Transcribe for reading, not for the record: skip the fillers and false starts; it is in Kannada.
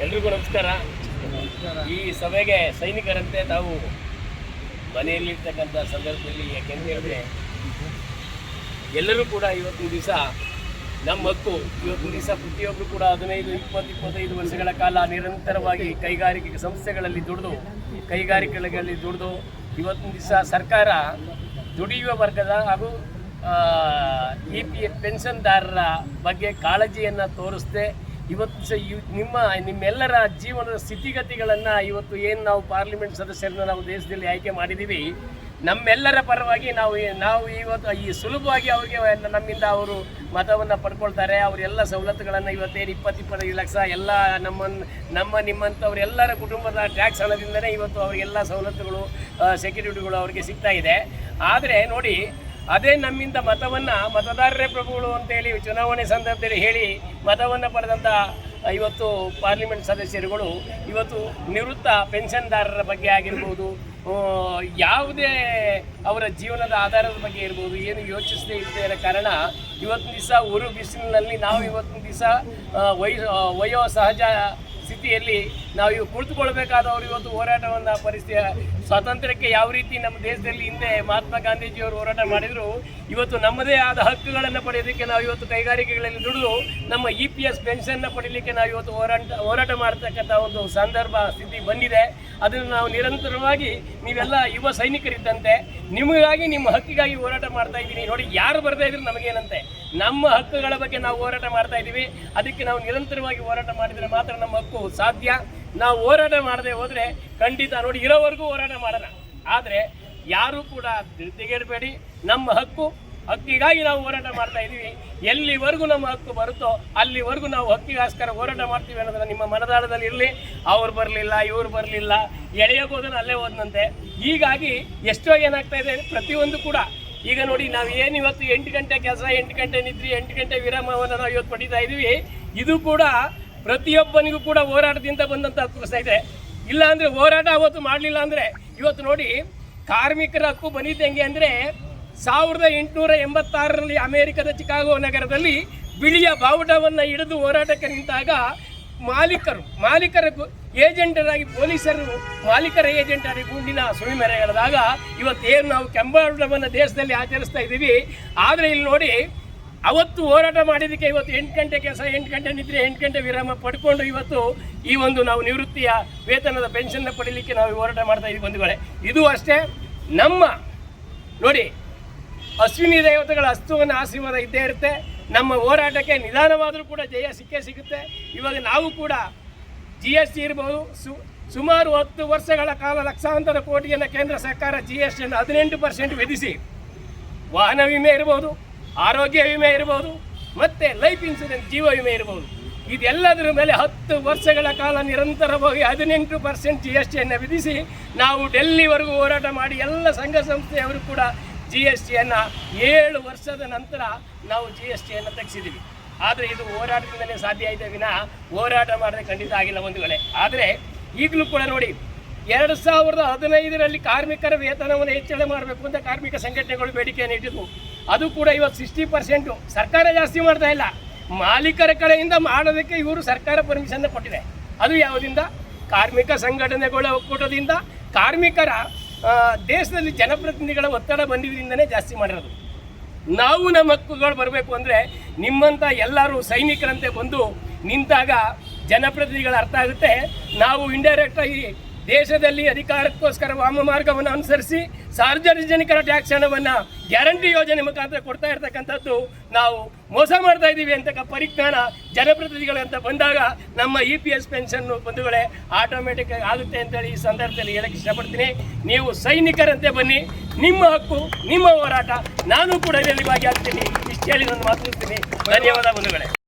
ಎಲ್ರಿಗೂ ನಮಸ್ಕಾರ. ಈ ಸಭೆಗೆ ಸೈನಿಕರಂತೆ ತಾವು ಮನೆಯಲ್ಲಿರ್ತಕ್ಕಂಥ ಸಂದರ್ಭದಲ್ಲಿ ಯಾಕೆಂತ ಹೇಳಿದ್ರೆ ಎಲ್ಲರೂ ಕೂಡ ಇವತ್ತಿನ ದಿವಸ ನಮ್ಮ ಹಕ್ಕು. ಇವತ್ತಿನ ದಿವಸ ಪ್ರತಿಯೊಬ್ಬರು ಕೂಡ 15-25 ವರ್ಷಗಳ ಕಾಲ ನಿರಂತರವಾಗಿ ಕೈಗಾರಿಕೆ ಸಂಸ್ಥೆಗಳಲ್ಲಿ ದುಡಿದು ಇವತ್ತಿನ ದಿವಸ ಸರ್ಕಾರ ದುಡಿಯುವ ವರ್ಗದ ಹಾಗೂ EPF ಪೆನ್ಷನ್ದಾರರ ಬಗ್ಗೆ ಕಾಳಜಿಯನ್ನು ತೋರಿಸ್ದೆ ಇವತ್ತು ನಿಮ್ಮೆಲ್ಲರ ಜೀವನದ ಸ್ಥಿತಿಗತಿಗಳನ್ನು ಇವತ್ತು ಏನು ನಾವು ಪಾರ್ಲಿಮೆಂಟ್ ಸದಸ್ಯರನ್ನು ನಾವು ದೇಶದಲ್ಲಿ ಆಯ್ಕೆ ಮಾಡಿದ್ದೀವಿ, ನಮ್ಮೆಲ್ಲರ ಪರವಾಗಿ ನಾವು ಇವತ್ತು ಈ ಸುಲಭವಾಗಿ ಅವರಿಗೆ ನಮ್ಮಿಂದ ಅವರು ಮತವನ್ನು ಪಡ್ಕೊಳ್ತಾರೆ. ಅವರೆಲ್ಲ ಸವಲತ್ತುಗಳನ್ನು ಇವತ್ತೇನು 20-25 ಲಕ್ಷ ಎಲ್ಲ ನಿಮ್ಮಂಥವ್ರೆಲ್ಲರ ಕುಟುಂಬದ ಟ್ಯಾಕ್ಸ್ ಹಣದಿಂದಲೇ ಇವತ್ತು ಅವರಿಗೆಲ್ಲ ಸವಲತ್ತುಗಳು ಸೆಕ್ಯೂರಿಟಿಗಳು ಅವರಿಗೆ ಸಿಗ್ತಾ ಇದೆ. ಆದರೆ ನೋಡಿ, ಅದೇ ನಮ್ಮಿಂದ ಮತದಾರರೇ ಪ್ರಭುಗಳು ಅಂತೇಳಿ ಚುನಾವಣೆ ಸಂದರ್ಭದಲ್ಲಿ ಹೇಳಿ ಮತವನ್ನು ಪಡೆದಂಥ ಇವತ್ತು ಪಾರ್ಲಿಮೆಂಟ್ ಸದಸ್ಯರುಗಳು ಇವತ್ತು ನಿವೃತ್ತ ಪೆನ್ಷನ್ದಾರರ ಬಗ್ಗೆ ಆಗಿರ್ಬೋದು, ಯಾವುದೇ ಅವರ ಜೀವನದ ಆಧಾರದ ಬಗ್ಗೆ ಇರ್ಬೋದು, ಏನು ಯೋಚಿಸದೇ ಇರೋ ಕಾರಣ ಇವತ್ತಿನ ದಿವಸ ಉರು ಬಿಸಿಲಿನಲ್ಲಿ ನಾವು ಇವತ್ತಿನ ದಿವಸ ವಯೋ ಸಹಜ ಸ್ಥಿತಿಯಲ್ಲಿ ನಾವು ಕುಳಿತುಕೊಳ್ಬೇಕಾದವರು ಇವತ್ತು ಹೋರಾಟವನ್ನು ಸ್ವಾತಂತ್ರ್ಯಕ್ಕೆ ಯಾವ ರೀತಿ ನಮ್ಮ ದೇಶದಲ್ಲಿ ಹಿಂದೆ ಮಹಾತ್ಮ ಗಾಂಧೀಜಿಯವರು ಹೋರಾಟ ಮಾಡಿದರು, ಇವತ್ತು ನಮ್ಮದೇ ಆದ ಹಕ್ಕುಗಳನ್ನು ಪಡೆಯೋದಕ್ಕೆ ನಾವು ಇವತ್ತು ಕೈಗಾರಿಕೆಗಳಲ್ಲಿ ದುಡಿದು ನಮ್ಮ EPS ಪೆನ್ಷನ್ನ ಪಡೀಲಿಕ್ಕೆ ನಾವು ಇವತ್ತು ಹೋರಾಟ ಮಾಡ್ತಕ್ಕಂಥ ಒಂದು ಸ್ಥಿತಿ ಬಂದಿದೆ. ಅದನ್ನು ನಾವು ನಿರಂತರವಾಗಿ ನೀವೆಲ್ಲ ಯುವ ಸೈನಿಕರಿದ್ದಂತೆ ನಿಮಗಾಗಿ ನಿಮ್ಮ ಹಕ್ಕಿಗಾಗಿ ಹೋರಾಟ ಮಾಡ್ತಾ ಇದ್ದೀನಿ. ನೋಡಿ, ಯಾರು ಬರ್ತಾ ಇದ್ರು ನಮಗೇನಂತೆ, ನಮ್ಮ ಹಕ್ಕುಗಳ ಬಗ್ಗೆ ನಾವು ಹೋರಾಟ ಮಾಡ್ತಾ ಇದ್ದೀವಿ. ಅದಕ್ಕೆ ನಾವು ನಿರಂತರವಾಗಿ ಹೋರಾಟ ಮಾಡಿದರೆ ಮಾತ್ರ ನಮ್ಮ ಹಕ್ಕು ಸಾಧ್ಯ. ನಾವು ಹೋರಾಟ ಮಾಡದೆ ಹೋದರೆ ಖಂಡಿತ ನೋಡಿ ಇರೋವರೆಗೂ ಹೋರಾಟ ಮಾಡೋಣ. ಆದರೆ ಯಾರೂ ಕೂಡ ತೆಗೆಯಬೇಡಿ. ನಮ್ಮ ಹಕ್ಕಿಗಾಗಿ ನಾವು ಹೋರಾಟ ಮಾಡ್ತಾ ಇದ್ದೀವಿ. ಎಲ್ಲಿವರೆಗೂ ನಮ್ಮ ಹಕ್ಕು ಬರುತ್ತೋ ಅಲ್ಲಿವರೆಗೂ ನಾವು ಹಕ್ಕಿಗೋಸ್ಕರ ಹೋರಾಟ ಮಾಡ್ತೀವಿ ಅನ್ನೋದನ್ನು ನಿಮ್ಮ ಮನದಾಳದಲ್ಲಿ ಇರಲಿ. ಅವ್ರು ಬರಲಿಲ್ಲ, ಇವ್ರು ಬರಲಿಲ್ಲ, ಎಳೆಯೋಗೋದನ್ನು ಅಲ್ಲೇ ಹೋದಂತೆ. ಹೀಗಾಗಿ ಎಷ್ಟೋ ಏನಾಗ್ತಾ ಇದೆ ಪ್ರತಿಯೊಂದು ಕೂಡ. ಈಗ ನೋಡಿ, ನಾವು ಏನು ಇವತ್ತು 8 ಗಂಟೆ ಕೆಲಸ, 8 ಗಂಟೆ ನಿದ್ರೆ, 8 ಗಂಟೆ ವಿರಾಮವನ್ನು ನಾವು ಇವತ್ತು ಪಡೀತಾ ಇದ್ದೀವಿ. ಇದು ಕೂಡ ಪ್ರತಿಯೊಬ್ಬನಿಗೂ ಕೂಡ ಹೋರಾಟದಿಂದ ಬಂದಂಥ ಹಕ್ಕು ಇದೆ. ಇಲ್ಲ ಅಂದರೆ ಹೋರಾಟ ಅವತ್ತು ಮಾಡಲಿಲ್ಲ ಅಂದರೆ ಇವತ್ತು ನೋಡಿ, ಕಾರ್ಮಿಕರ ಹಕ್ಕು ಬಂದಿದ್ದು ಹೆಂಗೆ ಅಂದರೆ 1886ರಲ್ಲಿ ಅಮೇರಿಕದ ಚಿಕಾಗೋ ನಗರದಲ್ಲಿ ಬಿಳಿಯ ಬಾವುಟವನ್ನು ಹಿಡಿದು ಹೋರಾಟಕ್ಕೆ ನಿಂತಾಗ ಮಾಲೀಕರ ಏಜೆಂಟರಾಗಿ ಪೊಲೀಸರು ಮಾಲೀಕರ ಏಜೆಂಟರಾಗಿ ಗುಂಡಿನ ಸುಳಿಮೆರೆಗಳಾದಾಗ ಇವತ್ತೇನು ನಾವು ಕೆಂಬಾಟವನ್ನು ದೇಶದಲ್ಲಿ ಆಚರಿಸ್ತಾ ಇದ್ದೀವಿ. ಆದರೆ ಇಲ್ಲಿ ನೋಡಿ, ಅವತ್ತು ಹೋರಾಟ ಮಾಡಿದ್ದಕ್ಕೆ ಇವತ್ತು 8 ಗಂಟೆ ಕೆಲಸ, 8 ಗಂಟೆ ನಿದ್ರೆ, 8 ಗಂಟೆ ವಿರಾಮ ಪಡ್ಕೊಂಡು ಇವತ್ತು ಈ ಒಂದು ನಾವು ನಿವೃತ್ತಿಯ ವೇತನದ ಪೆನ್ಷನ್ನ ಪಡೀಲಿಕ್ಕೆ ನಾವು ಹೋರಾಟ ಮಾಡ್ತಾ ಇದ್ದೀವಿ ಬಂಧುಗಳೇ. ಇದು ಅಷ್ಟೇ, ನಮ್ಮ ನೋಡಿ ಅಶ್ವಿನಿ ದೇವತೆಗಳ ಹಸ್ತುವನ್ನು ಆಶೀರ್ವಾದ ಇದ್ದೇ ಇರುತ್ತೆ. ನಮ್ಮ ಹೋರಾಟಕ್ಕೆ ನಿಧಾನವಾದರೂ ಕೂಡ ಜಯ ಸಿಗುತ್ತೆ. ಇವಾಗ ನಾವು ಕೂಡ GST ಇರ್ಬೋದು, ಸುಮಾರು 10 ವರ್ಷಗಳ ಕಾಲ ಲಕ್ಷಾಂತರ ಕೋಟಿಯನ್ನು ಕೇಂದ್ರ ಸರ್ಕಾರ GSTಯನ್ನು 18% ವಿಧಿಸಿ ವಾಹನ ವಿಮೆ ಇರ್ಬೋದು, ಆರೋಗ್ಯ ವಿಮೆ ಇರ್ಬೋದು, ಮತ್ತು ಲೈಫ್ ಇನ್ಶೂರೆನ್ಸ್ ಜೀವ ವಿಮೆ ಇರ್ಬೋದು, ಇದೆಲ್ಲದರ ಮೇಲೆ 10 ವರ್ಷಗಳ ಕಾಲ ನಿರಂತರವಾಗಿ 18% GSTಯನ್ನು ವಿಧಿಸಿ ನಾವು ಡೆಲ್ಲಿವರೆಗೂ ಹೋರಾಟ ಮಾಡಿ ಎಲ್ಲ ಸಂಘ ಸಂಸ್ಥೆಯವರು ಕೂಡ GSTಯನ್ನು 7 ವರ್ಷದ ನಂತರ ನಾವು GSTಯನ್ನು ತೆಗೆಸಿದ್ದೀವಿ. ಆದರೆ ಇದು ಹೋರಾಟದಿಂದಲೇ ಸಾಧ್ಯ ಆಯಿತೆ ವಿನಃ ಹೋರಾಟ ಮಾಡಿದ್ರೆ ಖಂಡಿತ ಆಗಿಲ್ಲ ಬಂಧುಗಳೇ. ಆದರೆ ಈಗಲೂ ಕೂಡ ನೋಡಿ, 2015ರಲ್ಲಿ ಕಾರ್ಮಿಕರ ವೇತನವನ್ನು ಹೆಚ್ಚಳ ಮಾಡಬೇಕು ಅಂತ ಕಾರ್ಮಿಕ ಸಂಘಟನೆಗಳು ಬೇಡಿಕೆಯನ್ನು ಇಟ್ಟಿದ್ವು. ಅದು ಕೂಡ ಇವತ್ತು 60% ಸರ್ಕಾರ ಜಾಸ್ತಿ ಮಾಡ್ತಾ ಇಲ್ಲ, ಮಾಲೀಕರ ಕಡೆಯಿಂದ ಮಾಡೋದಕ್ಕೆ ಇವರು ಸರ್ಕಾರ ಪರ್ಮಿಷನ್ ಕೊಟ್ಟಿದೆ. ಅದು ಯಾವುದರಿಂದ? ಕಾರ್ಮಿಕ ಸಂಘಟನೆಗಳ ಒಕ್ಕೂಟದಿಂದ, ಕಾರ್ಮಿಕರ ದೇಶದಲ್ಲಿ ಜನಪ್ರತಿನಿಧಿಗಳ ಒತ್ತಡ ಬಂದಿದ್ದರಿಂದನೇ ಜಾಸ್ತಿ ಮಾಡಿರೋದು. ನಾವು ನಮ್ಮ ಹಕ್ಕುಗಳು ಬರಬೇಕು ಅಂದರೆ ನಿಮ್ಮಂಥ ಎಲ್ಲರೂ ಸೈನಿಕರಂತೆ ಬಂದು ನಿಂತಾಗ ಜನಪ್ರತಿನಿಧಿಗಳ ಅರ್ಥ ಆಗುತ್ತೆ. ನಾವು ಇಂಡೈರೆಕ್ಟಾಗಿ ದೇಶದಲ್ಲಿ ಅಧಿಕಾರಕ್ಕೋಸ್ಕರ ವಾಮ ಮಾರ್ಗವನ್ನು ಅನುಸರಿಸಿ ಸಾರ್ವಜನಿಕರ ಟ್ಯಾಕ್ಸ್ ಹಣವನ್ನು ಗ್ಯಾರಂಟಿ ಯೋಜನೆ ಮುಖಾಂತರ ಕೊಡ್ತಾ ಇರ್ತಕ್ಕಂಥದ್ದು ನಾವು ಮೋಸ ಮಾಡ್ತಾ ಇದ್ದೀವಿ ಅಂತ ಪರಿಜ್ಞಾನ ಜನಪ್ರತಿನಿಧಿಗಳಂತ ಬಂದಾಗ ನಮ್ಮ EPS ಪೆನ್ಷನ್ನು ಬಂಧುಗಳೇ ಆಟೋಮೆಟಿಕ್ ಆಗುತ್ತೆ ಅಂತೇಳಿ ಈ ಸಂದರ್ಭದಲ್ಲಿ ಹೇಳಕ್ಕೆ ಇಷ್ಟಪಡ್ತೀನಿ. ನೀವು ಸೈನಿಕರಂತೆ ಬನ್ನಿ, ನಿಮ್ಮ ಹಕ್ಕು, ನಿಮ್ಮ ಹೋರಾಟ, ನಾನು ಕೂಡ ಇದರಲ್ಲಿ ಭಾಗಿಯಾಗ್ತೀನಿ. ಇಷ್ಟು ಹೇಳಿ ನಾನು ಮಾತಾಡ್ತೀನಿ. ಧನ್ಯವಾದ ಬಂಧುಗಳೇ.